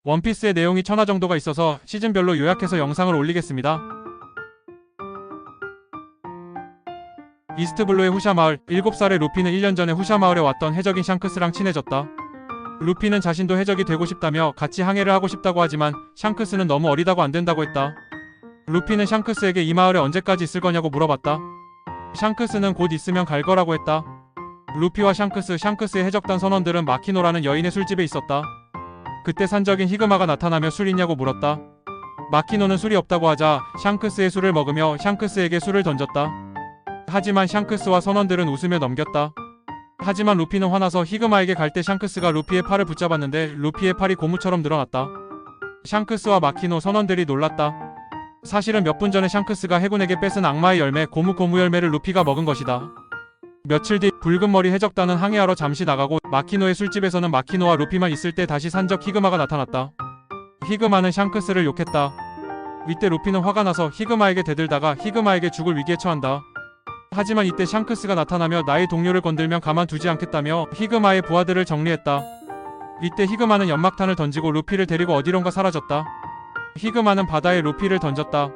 원피스의 내용이 1000화 정도가 있어서 시즌별로 요약해서 영상을 올리겠습니다. 이스트블루의 후샤 마을. 7살의 루피는 1년 전에 후샤 마을에 왔던 해적인 샹크스랑 친해졌다. 루피는 자신도 해적이 되고 싶다며 같이 항해를 하고 싶다고 하지만 샹크스는 너무 어리다고 안 된다고 했다. 루피는 샹크스에게 이 마을에 언제까지 있을 거냐고 물어봤다. 샹크스는 곧 있으면 갈 거라고 했다. 루피와 샹크스의 해적단 선원들은 마키노라는 여인의 술집에 있었다. 그때 산적인 히그마가 나타나며 술 있냐고 물었다. 마키노는 술이 없다고 하자 샹크스의 술을 먹으며 샹크스에게 술을 던졌다. 하지만 샹크스와 선원들은 웃으며 넘겼다. 하지만 루피는 화나서 히그마에게 갈 때 샹크스가 루피의 팔을 붙잡았는데 루피의 팔이 고무처럼 늘어났다. 샹크스와 마키노 선원들이 놀랐다. 사실은 몇 분 전에 샹크스가 해군에게 뺏은 악마의 열매 고무 열매를 루피가 먹은 것이다. 며칠 뒤 붉은 머리 해적단은 항해하러 잠시 나가고 마키노의 술집에서는 마키노와 루피만 있을 때 다시 산적 히그마가 나타났다. 히그마는 샹크스를 욕했다. 이때 루피는 화가 나서 히그마에게 대들다가 히그마에게 죽을 위기에 처한다. 하지만 이때 샹크스가 나타나며 나의 동료를 건들면 가만두지 않겠다며 히그마의 부하들을 정리했다. 이때 히그마는 연막탄을 던지고 루피를 데리고 어디론가 사라졌다. 히그마는 바다에 루피를 던졌다.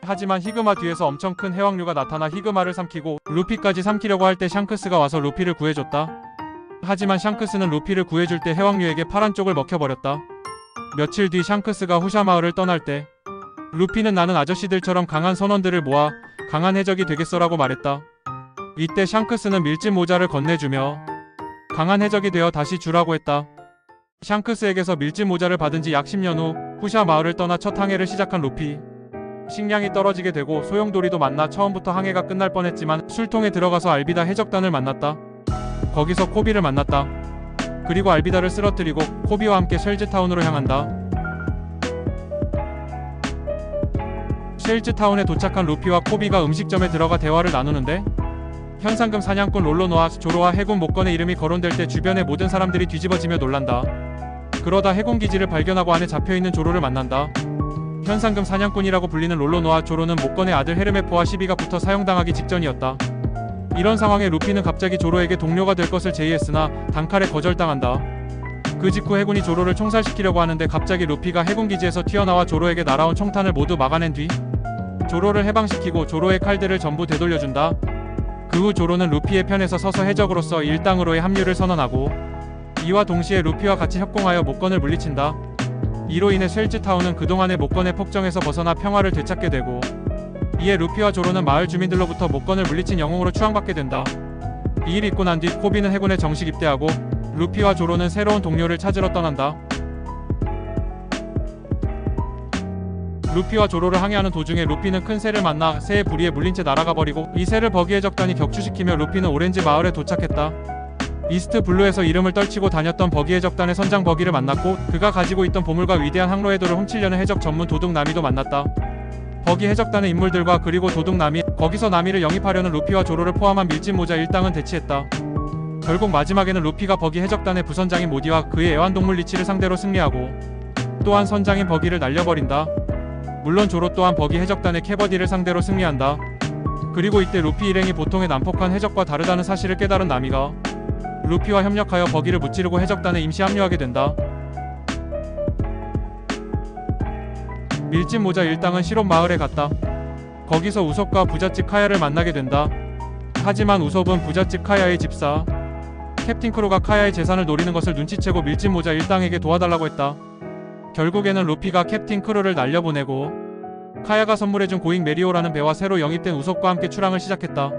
하지만 히그마 뒤에서 엄청 큰 해왕류가 나타나 히그마를 삼키고 루피까지 삼키려고 할 때 샹크스가 와서 루피를 구해줬다. 하지만 샹크스는 루피를 구해줄 때 해왕류에게 파란 쪽을 먹혀버렸다. 며칠 뒤 샹크스가 후샤 마을을 떠날 때 루피는 나는 아저씨들처럼 강한 선원들을 모아 강한 해적이 되겠어라고 말했다. 이때 샹크스는 밀짚 모자를 건네주며 강한 해적이 되어 다시 주라고 했다. 샹크스에게서 밀짚 모자를 받은 지 약 10년 후 후샤 마을을 떠나 첫 항해를 시작한 루피. 식량이 떨어지게 되고 소용돌이도 만나 처음부터 항해가 끝날 뻔했지만 술통에 들어가서 알비다 해적단을 만났다. 거기서 코비를 만났다. 그리고 알비다를 쓰러뜨리고 코비와 함께 쉘즈타운으로 향한다. 쉘즈타운에 도착한 루피와 코비가 음식점에 들어가 대화를 나누는데 현상금 사냥꾼 롤로노아 조로와 해군 목건의 이름이 거론될 때 주변의 모든 사람들이 뒤집어지며 놀란다. 그러다 해군 기지를 발견하고 안에 잡혀있는 조로를 만난다. 현상금 사냥꾼이라고 불리는 롤로노아 조로는 목건의 아들 헤르메포와 시비가 붙어 사형당하기 직전이었다. 이런 상황에 루피는 갑자기 조로에게 동료가 될 것을 제의했으나 단칼에 거절당한다. 그 직후 해군이 조로를 총살시키려고 하는데 갑자기 루피가 해군 기지에서 튀어나와 조로에게 날아온 총탄을 모두 막아낸 뒤 조로를 해방시키고 조로의 칼들을 전부 되돌려준다. 그 후 조로는 루피의 편에서 서서 해적으로서 일당으로의 합류를 선언하고 이와 동시에 루피와 같이 협공하여 목건을 물리친다. 이로 인해 쉘즈타운은 그동안의 목건의 폭정에서 벗어나 평화를 되찾게 되고 이에 루피와 조로는 마을 주민들로부터 목건을 물리친 영웅으로 추앙받게 된다. 이 일이 있고 난 뒤 코비는 해군에 정식 입대하고 루피와 조로는 새로운 동료를 찾으러 떠난다. 루피와 조로를 항해하는 도중에 루피는 큰 새를 만나 새의 부리에 물린 채 날아가 버리고 이 새를 버기 해적단이 격추시키며 루피는 오렌지 마을에 도착했다. 이스트 블루에서 이름을 떨치고 다녔던 버기 해적단의 선장 버기를 만났고 그가 가지고 있던 보물과 위대한 항로 해도를 훔치려는 해적 전문 도둑 나미도 만났다. 버기 해적단의 인물들과 그리고 도둑 나미, 거기서 나미를 영입하려는 루피와 조로를 포함한 밀짚 모자 일당은 대치했다. 결국 마지막에는 루피가 버기 해적단의 부선장인 모디와 그의 애완동물 리치를 상대로 승리하고 또한 선장인 버기를 날려버린다. 물론 조로 또한 버기 해적단의 캐버디를 상대로 승리한다. 그리고 이때 루피 일행이 보통의 난폭한 해적과 다르다는 사실을 깨달은 나미가 루피와 협력하여 버기를 무찌르고 해적단에 임시 합류하게 된다. 밀짚 모자 일당은 실온 마을에 갔다. 거기서 우솝과 부잣집 카야를 만나게 된다. 하지만 우솝은 부잣집 카야의 집사 캡틴 크로가 카야의 재산을 노리는 것을 눈치채고 밀짚 모자 일당에게 도와달라고 했다. 결국에는 루피가 캡틴 크로를 날려보내고 카야가 선물해준 고잉 메리오라는 배와 새로 영입된 우솝과 함께 출항을 시작했다.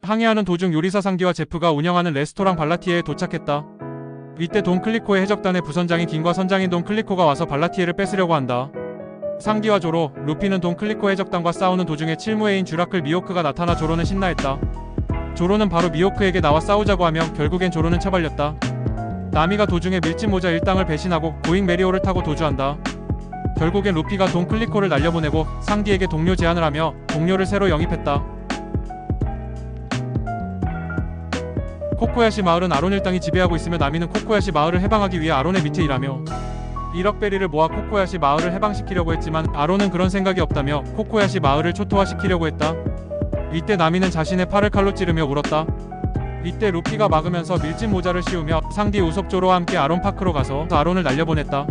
항해하는 도중 요리사 상기와 제프가 운영하는 레스토랑 발라티에에 도착했다. 이때 돈 클리코의 해적단의 부선장인 긴과 선장인 돈 클리코가 와서 발라티에를 뺏으려고 한다. 상기와 조로, 루피는 돈 클리코 해적단과 싸우는 도중에 칠무회인 주라클 미호크가 나타나 조로는 신나했다. 조로는 바로 미호크에게 나와 싸우자고 하며 결국엔 조로는 처발렸다. 나미가 도중에 밀짚 모자 일당을 배신하고 고잉 메리오를 타고 도주한다. 결국엔 루피가 돈 클리코를 날려보내고 상기에게 동료 제안을 하며 동료를 새로 영입했다. 코코야시 마을은 아론 일당이 지배하고 있으며 나미는 코코야시 마을을 해방하기 위해 아론의 밑에 일하며 1억 베리를 모아 코코야시 마을을 해방시키려고 했지만 아론은 그런 생각이 없다며 코코야시 마을을 초토화시키려고 했다. 이때 나미는 자신의 팔을 칼로 찌르며 울었다. 이때 루피가 막으면서 밀짚 모자를 씌우며 상디 우섭조로와 함께 아론파크로 가서 아론을 날려보냈다.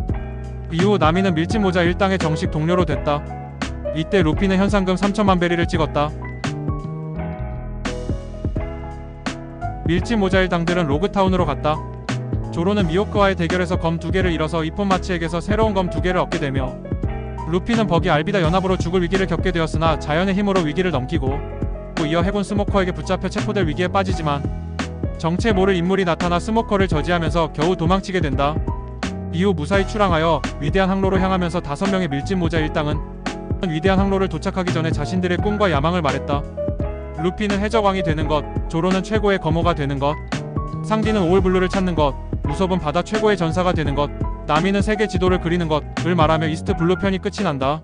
이후 나미는 밀짚 모자 일당의 정식 동료로 됐다. 이때 루피는 현상금 3천만 베리를 찍었다. 밀짚 모자 일당들은 로그타운으로 갔다. 조로는 미호크와의 대결에서 검 2개를 잃어서 이폰마치에게서 새로운 검 2개를 얻게 되며 루피는 버기 알비다 연합으로 죽을 위기를 겪게 되었으나 자연의 힘으로 위기를 넘기고 이어 해군 스모커에게 붙잡혀 체포될 위기에 빠지지만 정체 모를 인물이 나타나 스모커를 저지하면서 겨우 도망치게 된다. 이후 무사히 출항하여 위대한 항로로 향하면서 5명의 밀짚 모자 일당은 위대한 항로를 도착하기 전에 자신들의 꿈과 야망을 말했다. 루피는 해적왕이 되는 것, 조로는 최고의 검호가 되는 것, 상디는 오울블루를 찾는 것, 우섭은 바다 최고의 전사가 되는 것, 나미는 세계 지도를 그리는 것을 말하며 이스트 블루 편이 끝이 난다.